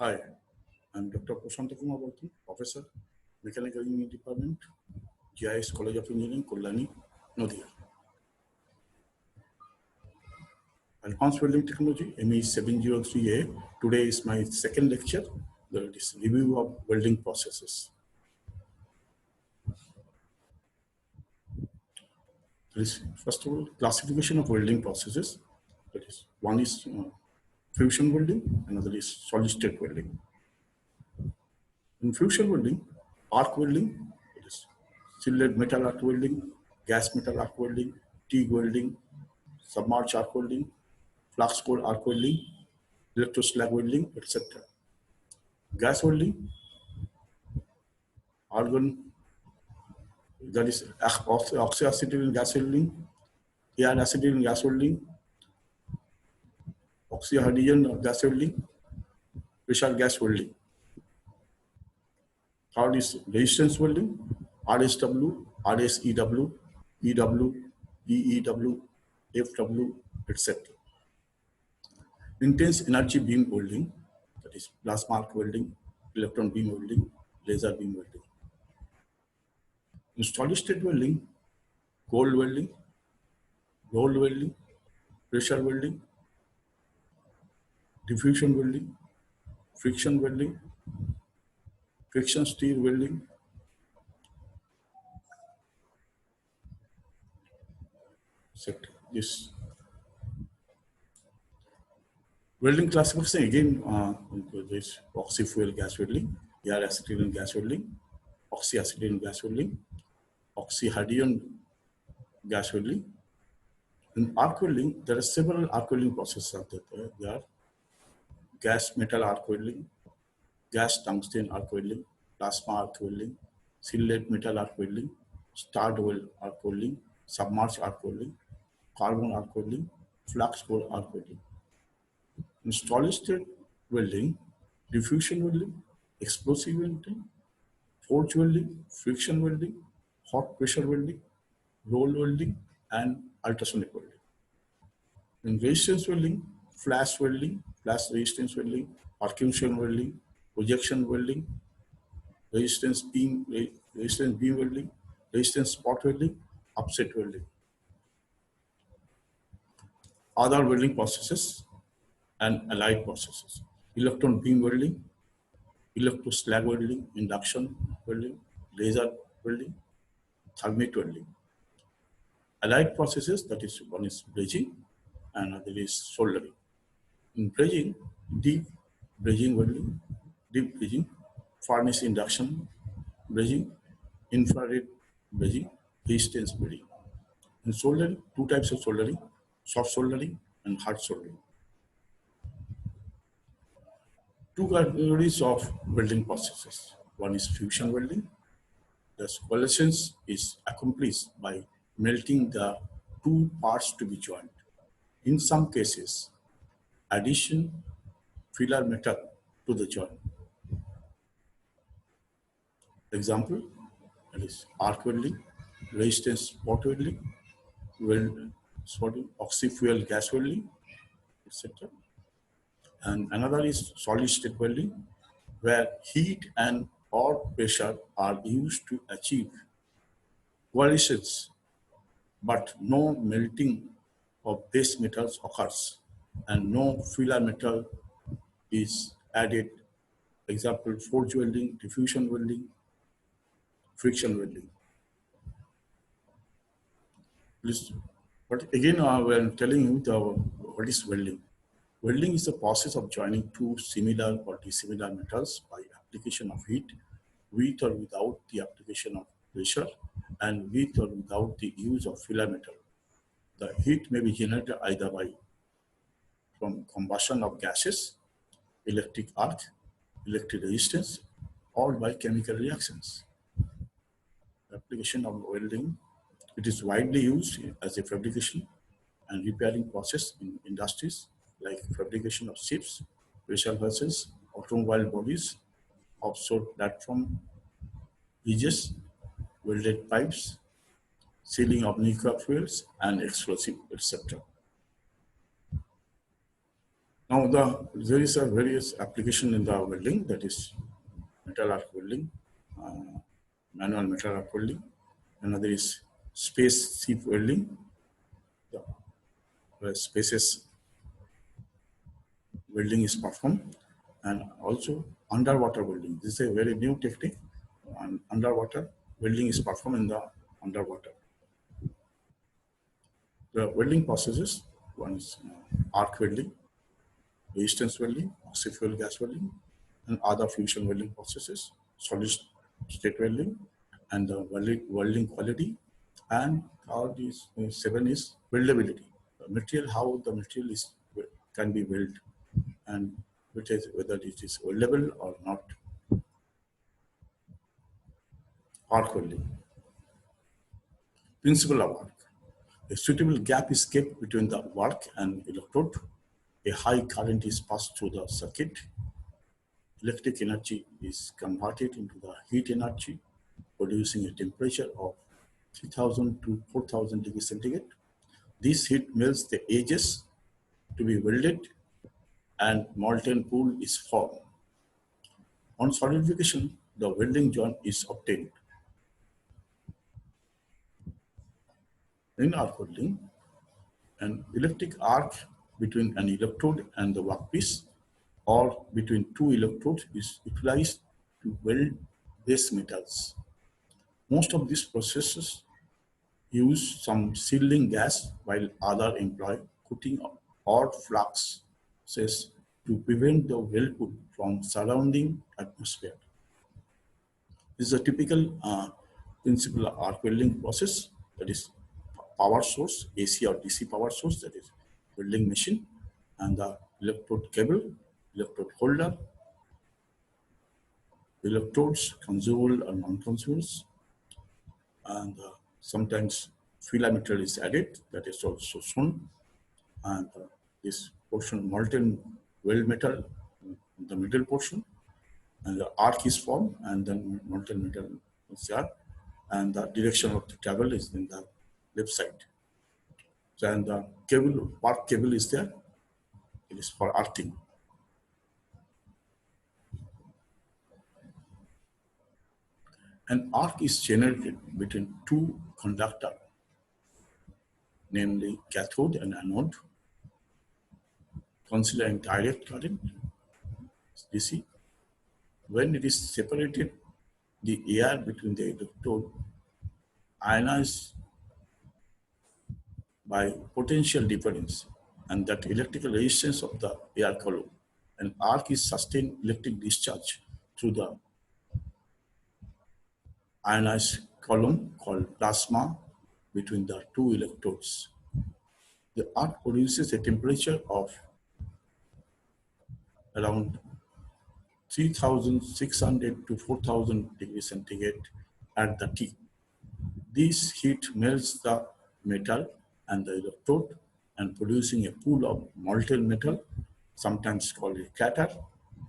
Hi, I'm Dr. Prashant Kumar Balti, Professor, Mechanical Engineering Department, GIS College of Engineering, Kollani, Nadia. Advanced Welding Technology, ME 703A. Today is my second lecture, that is review of welding processes. First of all, classification of welding processes. That is, one is fusion welding, another is solid state welding. In fusion welding, arc welding, it is silhouette metal arc welding, gas metal arc welding, TIG welding, submerged arc welding, flux core arc welding, electroslag welding, etc. Gas welding, argon, that is oxyacetylene gas welding, air acetylene gas welding, oxyhydrogen gas welding, pressure gas welding. Third is resistance welding, RSW, RSEW, EW, EEW, FW, etc. Intense energy beam welding, that is plasma arc welding, electron beam welding, laser beam welding. In solid state welding, cold welding, roll welding, pressure welding, diffusion welding, friction welding, friction stir welding, etc. This welding classification again, this oxy-fuel gas welding, air acetylene gas welding, oxyacetylene gas welding, oxyhydrogen gas welding. In arc welding, there are several arc welding processes out there. There are gas metal arc welding, gas tungsten arc welding, plasma arc welding, silhouette metal arc welding, starred weld arc welding, submerged arc welding, carbon arc welding, flux core arc welding. In solid state welding, diffusion welding, explosive welding, forge welding, friction welding, hot pressure welding, roll welding, and ultrasonic welding. In resistance welding, flash welding, flash resistance welding, percussion welding, projection welding, resistance beam welding, resistance spot welding, upset welding. Other welding processes and allied processes: electron beam welding, electroslag welding, induction welding, laser welding, thermite welding. Allied processes, that is, one is brazing and another is soldering. In brazing, deep brazing welding, deep brazing, furnace induction brazing, infrared brazing, resistance brazing. In soldering, two types of soldering: soft soldering and hard soldering. Two categories of welding processes. One is fusion welding. The coalescence is accomplished by melting the two parts to be joined. In some cases, addition filler metal to the joint. Example, that is arc welding, resistance spot welding, oxy-fuel gas welding, etc. And another is solid state welding, where heat and or pressure are used to achieve coalescence, but no melting of base metals occurs and no filler metal is added. Example, forge welding, diffusion welding, friction welding. But again, when telling you what is welding, welding is the process of joining two similar or dissimilar metals by application of heat, with or without the application of pressure, and with or without the use of filler metal. The heat may be generated either from combustion of gases, electric arc, electric resistance, or by chemical reactions. The application of welding, it is widely used as a fabrication and repairing process in industries like fabrication of ships, pressure vessels, automobile bodies, offshore platform bridges, welded pipes, sealing of nuclear fuels and explosive, etc. Now, there is a various application in the welding, that is metal arc welding, uh, manual metal arc welding. Another is space ship welding, the, where spaces welding is performed, and also underwater welding. This is a very new technique. And underwater welding is performed in the underwater. The welding processes, one is arc welding, resistance welding, oxy-fuel gas welding, and other fusion welding processes, solid state welding, and the welding quality. And all these seven is weldability. The material, how the material is can be welded, and which is whether it is weldable or not. Arc welding. Principle of arc. A suitable gap is kept between the arc and electrode. A high current is passed through the circuit. Electric energy is converted into the heat energy, producing a temperature of 3000 to 4000 degrees centigrade. This heat melts the edges to be welded and molten pool is formed. On solidification, the welding joint is obtained. In arc welding, an electric arc between an electrode and the workpiece or between two electrodes is utilized to weld base metals. Most of these processes use some sealing gas while other employ coating or fluxes to prevent the weld pool from surrounding atmosphere. This is a typical principle of arc welding process, that is power source, AC or DC power source, that is welding machine, and the electrode cable, electrode holder, electrodes, consumable or non-consumables, and sometimes filler material is added, that is also shown, and this portion molten weld metal, the middle portion, and the arc is formed, and then molten metal is there, and the direction of the travel is in the left side. So, and the cable, arc cable is there, it is for arcing. An arc is generated between two conductors, namely cathode and anode. Considering direct current, DC, when it is separated, the air between the electrode ionized by potential difference and that electrical resistance of the air column. An arc is sustained electric discharge through the ionized column called plasma between the two electrodes. The arc produces a temperature of around 3600 to 4000 degrees centigrade at the T. This heat melts the metal and the electrode and producing a pool of molten metal, sometimes called a scatter.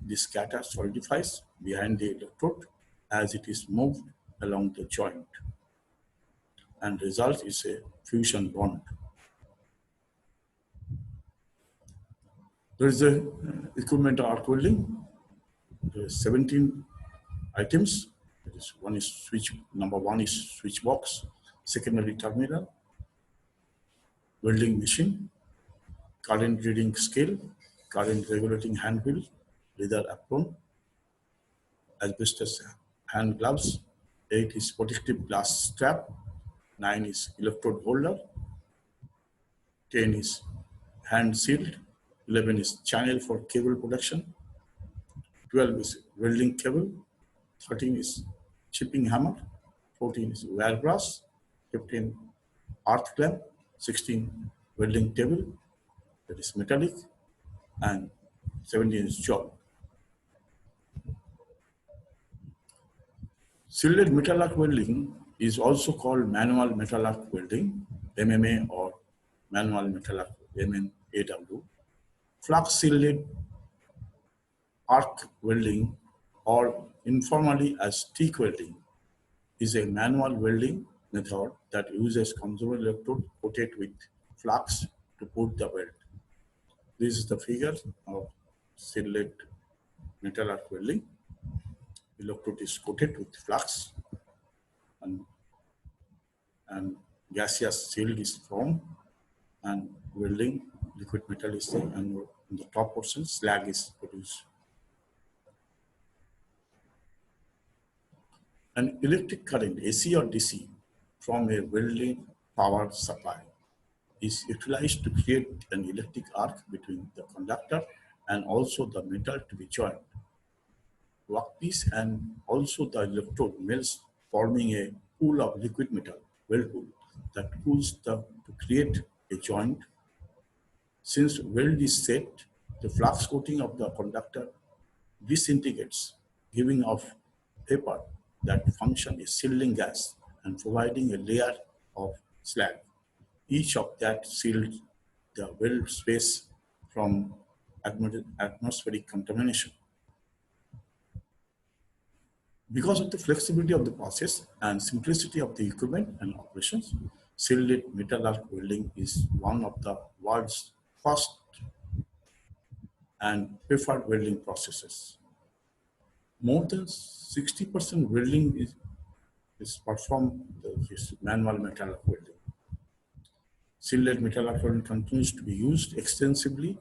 This scatter solidifies behind the electrode as it is moved along the joint, and result is a fusion bond. There is a equipment of arc welding. There are 17 items. That is, one is switch. Number one is switch box, secondary terminal, welding machine, current reading scale, current regulating hand wheel, leather apron, asbestos hand gloves, 8 is protective glass strap, 9 is electrode holder, 10 is hand shield, 11 is channel for cable protection, 12 is welding cable, 13 is chipping hammer, 14 is wire brass, 15 earth clamp, 16 welding table, that is metallic, and 17 is job. Shielded metal arc welding is also called manual metal arc welding, MMA, or manual metal arc, MNAW. Flux shielded arc welding, or informally as stick welding, is a manual welding method that uses consumable electrode coated with flux to put the weld. This is the figure of sealed metal arc welding. Electrode is coated with flux and, and gaseous shield is formed and welding liquid metal is there, and in the top portion slag is produced. An electric current, AC or DC, from a welding power supply is utilized to create an electric arc between the conductor and also the metal to be joined. Workpiece and also the electrode melts, forming a pool of liquid metal, weld pool, that cools to create a joint. Since weld is set, the flux coating of the conductor disintegrates, giving off vapor that function is sealing gas and providing a layer of slag. Each of that seals the weld space from atmospheric contamination. Because of the flexibility of the process and simplicity of the equipment and operations, sealed metal arc welding is one of the world's first and preferred welding processes. More than 60% welding is performed with manual metal arc welding. Sealed metal arc welding continues to be used extensively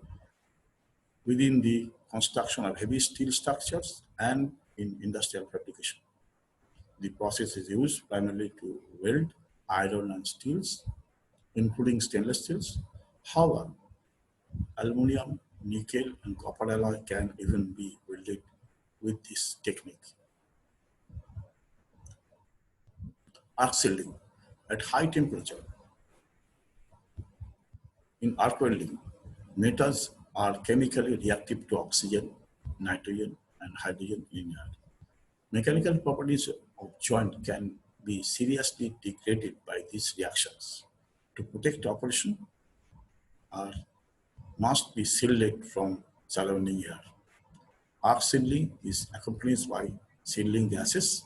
within the construction of heavy steel structures and in industrial fabrication. The process is used primarily to weld iron and steels, including stainless steels. However, aluminum, nickel, and copper alloy can even be welded with this technique. Arc welding at high temperature. In arc welding, metals are chemically reactive to oxygen, nitrogen, and hydrogen in air. Mechanical properties of joint can be seriously degraded by these reactions. To protect operation, arc must be shielded from surrounding air. Arc shielding is accompanied by shielding gases,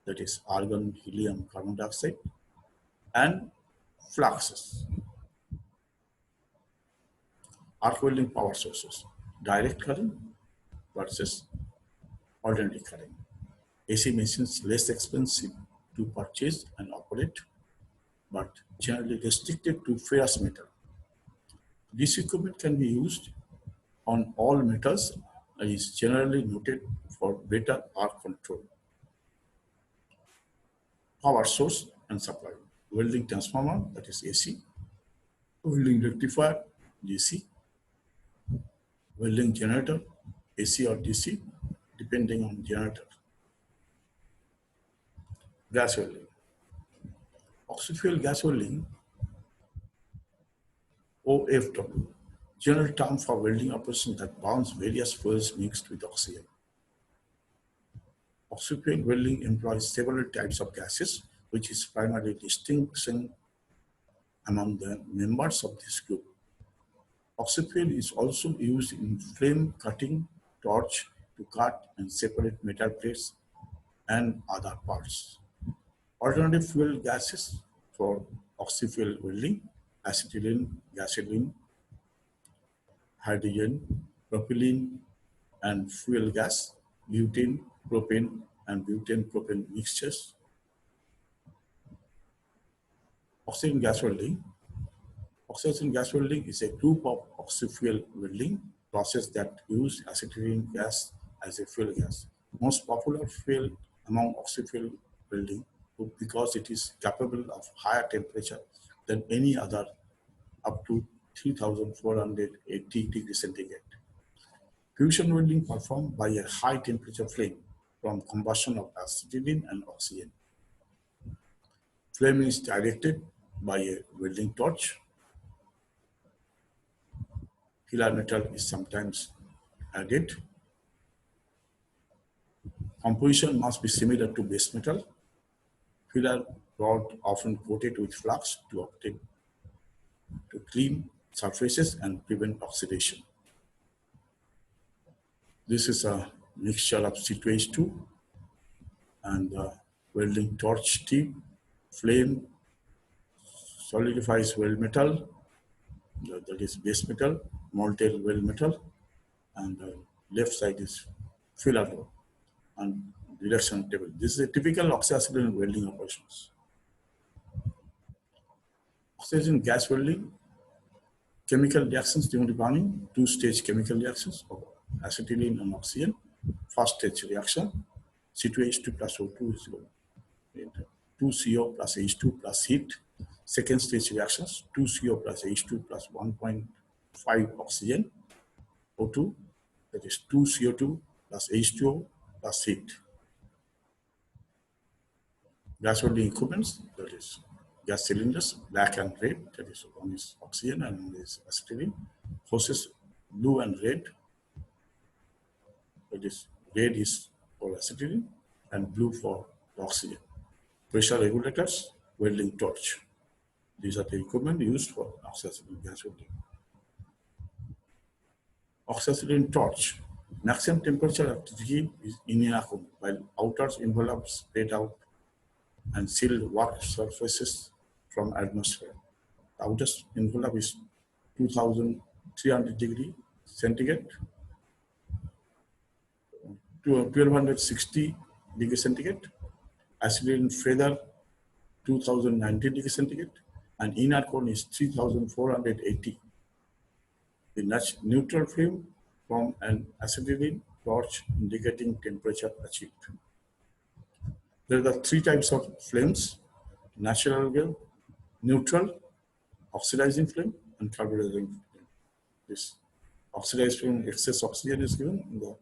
that is argon, helium, carbon dioxide, and fluxes. Arc welding power sources, direct current versus alternating current. AC machines less expensive to purchase and operate, but generally restricted to ferrous metal. This equipment can be used on all metals and is generally noted for better arc control. Power source and supply. Welding transformer, that is AC. Welding rectifier, DC. Welding generator, AC or DC, depending on generator. Gas welding. Oxy-fuel gas welding, OFW, general term for welding operation that burns various fuels mixed with oxygen. Oxy-fuel welding employs several types of gases, which is primarily distinction among the members of this group. Oxy-fuel is also used in flame cutting torch to cut and separate metal plates and other parts. Alternative fuel gases for oxy-fuel welding: acetylene, gasoline, hydrogen, propylene, and fuel gas, butane, propane, and butane-propane mixtures. Oxygen gas welding. Oxygen gas welding is a group of oxy-fuel welding process that use acetylene gas as a fuel gas. Most popular fuel among oxy-fuel welding because it is capable of higher temperature than any other, up to 3,480 degrees centigrade. Fusion welding performed by a high temperature flame from combustion of acetylene and oxygen. Flame is directed by a welding torch. Filler metal is sometimes added. Composition must be similar to base metal. Filler rod often coated with flux to clean surfaces and prevent oxidation. This is a mixture of C2H2 and the welding torch tip. Flame solidifies weld metal that is base metal, molten weld metal, and left side is filler door and reduction table. This is a typical oxyacetylene welding operations. Oxygen gas welding, chemical reactions during the burning, two-stage chemical reactions of acetylene and oxygen. First stage reaction, C2H2 plus O2 is 2CO plus H2 plus heat. Second stage reactions, 2CO plus H2 plus 1.5 oxygen, O2, that is 2CO2 plus H2O plus heat. Gas welding equipments, that is gas cylinders, black and red, that is one is oxygen and one is acetylene. Hoses, blue and red, that is red is for acetylene and blue for oxygen. Pressure regulators, welding torch. These are the equipment used for oxyacetylene gas welding. Oxyacetylene torch. Maximum temperature at G is in vacuum, while outer envelopes spread out and sealed work surfaces from atmosphere. The outer envelope is 2300 degree centigrade to 1260 degree centigrade. Acetylene feather 2090 degree centigrade, and inner cone is 3480. The neutral flame from an acetylene torch indicating temperature achieved. There are three types of flames: natural flame, neutral, oxidizing flame, and carburizing flame. This oxidized flame, excess oxygen is given. In the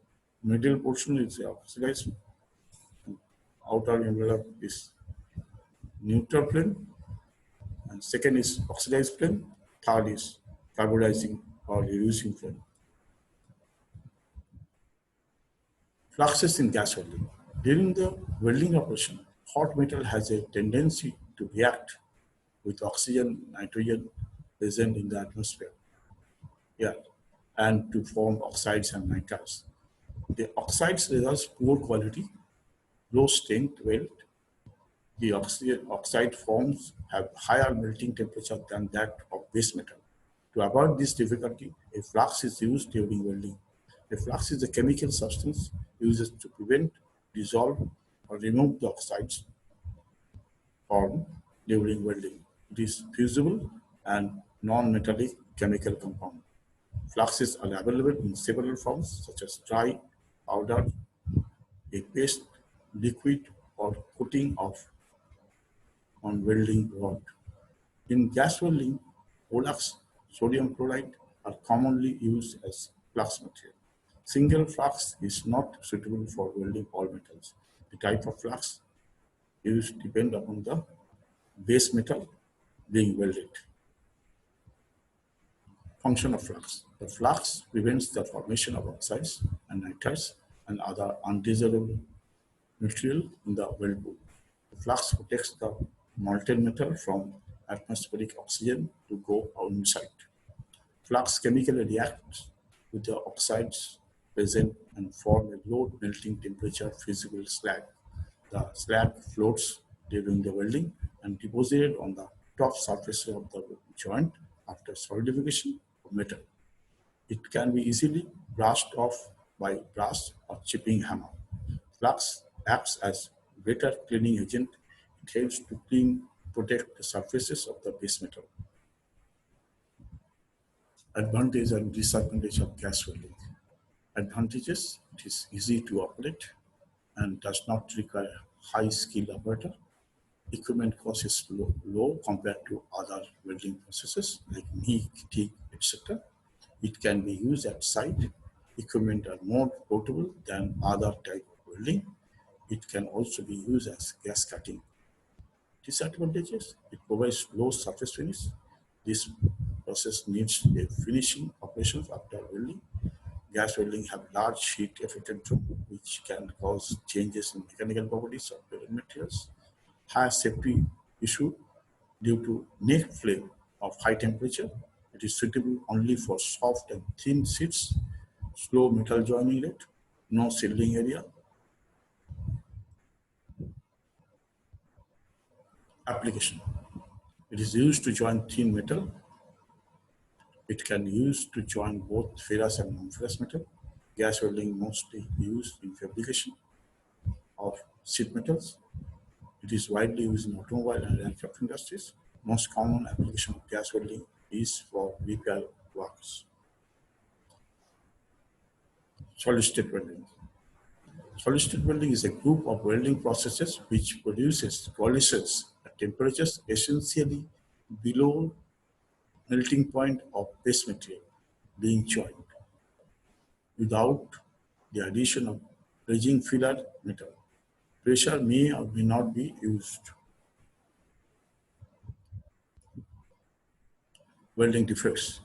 middle portion is oxidized. Outer envelope is neutral flame, and second is oxidized flame. Third is carburizing or reducing flame. Fluxes in gas welding. During the welding operation, hot metal has a tendency to react with oxygen, nitrogen present in the atmosphere, and to form oxides and nitrides. The oxides result poor quality, low strength weld. The oxide forms have higher melting temperature than that of base metal. To avoid this difficulty, a flux is used during welding. A flux is a chemical substance used to prevent, dissolve, or remove the oxides formed during welding. It is fusible and non-metallic chemical compound. Fluxes are available in several forms such as dry, powder, a paste, liquid, or coating on welding rod. In gas welding, Olax, sodium chloride are commonly used as flux material. Single flux is not suitable for welding all metals. The type of flux used depends upon the base metal being welded. Function of flux. The flux prevents the formation of oxides and nitrides and other undesirable material in the weld pool. The flux protects the molten metal from atmospheric oxygen to go inside. Flux chemically reacts with the oxides present and form a low melting temperature fusible slag. The slag floats during the welding and deposited on the top surface of the joint after solidification of metal. It can be easily brushed off by brush or chipping hammer. Flux acts as better cleaning agent. It helps to protect the surfaces of the base metal. Advantage and disadvantage of gas welding. Advantages: it is easy to operate and does not require high skilled operator. Equipment cost is low compared to other welding processes like MIG, TIG, etc. It can be used at site. Equipment are more portable than other type of welding. It can also be used as gas cutting. Disadvantages: it provides low surface finish. This process needs a finishing operations after welding. Gas welding have large heat affected zone, which can cause changes in mechanical properties of welded materials. High safety issue due to neck flame of high temperature. It is suitable only for soft and thin sheets, slow metal joining rate, no sealing area. Application. It is used to join thin metal It can be used to join both ferrous and non-ferrous metal. Gas welding mostly used in fabrication of sheet metals. It is widely used in automobile and aircraft industries. Most common application of gas welding is for repair works. Solid state welding. Solid state welding is a group of welding processes which produces polishes at temperatures essentially below melting point of base material being joined without the addition of bridging filler metal. Pressure may or may not be used. Welding defects.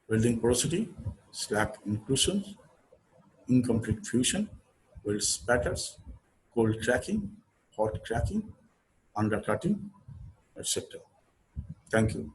Welding porosity, slack inclusions, incomplete fusion, weld spatters, cold cracking, hot cracking, undercutting, etc. Thank you.